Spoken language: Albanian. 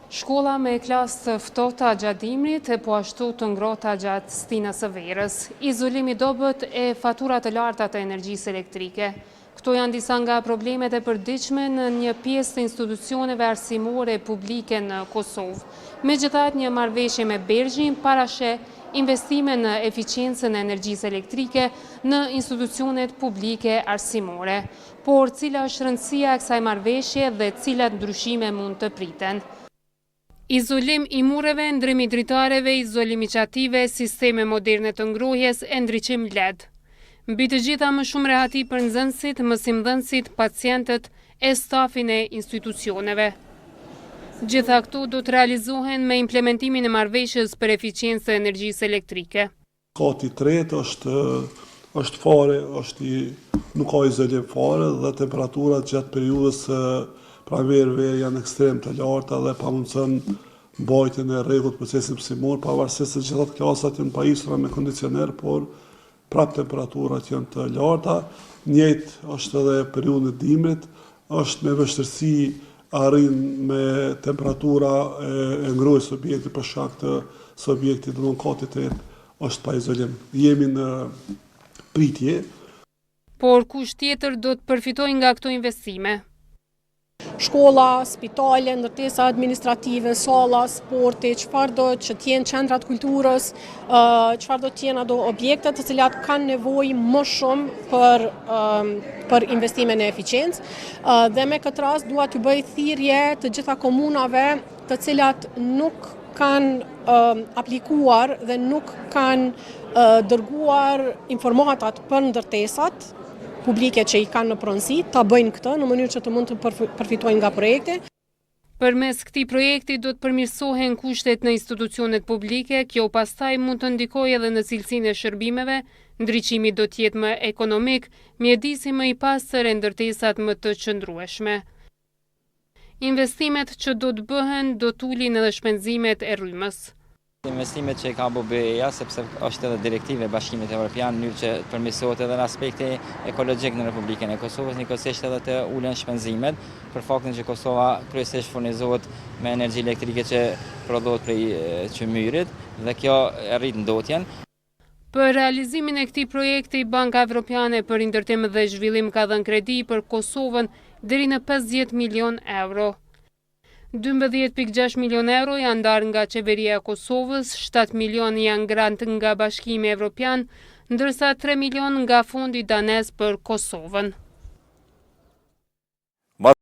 Shkolla me klasë të ftohta gjatë dimrit e po ashtu të ngrohta gjatë stinës së verës, izolimi dobët e faturat të larta të energjisë elektrike. Këto janë disa nga problemet e përditshme në një pjesë të institucioneve arsimore publike në Kosovë. Megjithatë, një marrëveshje me Belgjin parasheh investime në eficiencën e energjisë elektrike në institucionet publike arsimore. Por cila është rëndësia e kësaj marrëveshje dhe cilat ndryshime mund të priten? Izolim i mureve, ndrimi dritareve, izolim i qative, sisteme moderne të ngrohjes e ndriçim LED. Mbi të gjitha më shumë rehati për nxënësit, mësimdhënësit, pacientët e stafin e institucioneve. Gjitha këto do të realizohen me implementimin e marrëveshjes për eficiencë të energjisë elektrike. Kati tretë është fare, nuk ka izolim fare dhe temperaturat gjatë periudhës pranverëve janë ekstrem të larta dhe pamundson mbajtjen e rregullt procesit mësimor, pavarësisht se gjithat klasat janë pajisura me kondicioner, por prap temperaturat janë të larta. Njëjtë është edhe periudhën e dimrit, është me vështirësi arrin me temperatura e ngrohjes së objektit për shkak të objektit, domthonë kati tretë është pa izolim. Jemi në pritje. Por kush tjetër do të përfitojë nga këto investime? Shkolla, spitale, ndërtesa administrative, salla, sporti, çfarë do që t'jenë qendrat kulturës, çfarë do t'jenë ato objekte të cilat kanë nevojë më shumë për investime në eficiencë. Dhe me këtë rast dua t'ju bëj thirrje të gjitha komunave të cilat nuk kanë aplikuar dhe nuk kanë dërguar informatat për ndërtesat publike që i kanë në pronësi, ta bëjnë këtë në mënyrë që të mund të përfitojnë nga projekti. Përmes këtij projekti do të përmirësohen kushtet në institucionet publike, kjo pastaj mund të ndikojë edhe në cilësinë e shërbimeve, ndriçimi do të jetë më ekonomik, mjedisi më i pastër e ndërtesat më të qëndrueshme. Investimet që do të bëhen do të ulin edhe shpenzimet e rrymës. Investimet që i ka BE-ja, sepse është edhe direktive e Bashkimit Evropian, në mënyrë që përmirësohet edhe në aspekti ekologjik në Republikën e Kosovës, njëkohësisht edhe të ulen shpenzimet, për faktin që Kosova kryesisht furnizohet me energji elektrike që prodhohet prej qymyrit dhe kjo rrit ndotjen. Për realizimin e këtij projekti, Banka Evropiane për Ndërtim dhe Zhvillim ka dhënë kredi për Kosovën deri në 50 milion euro. 12.6 milion euro janë ndarë nga Qeveria e Kosovës, 7 milion janë grant nga Bashkimi Evropian, ndërsa 3 milion nga Fondi danez për Kosovën.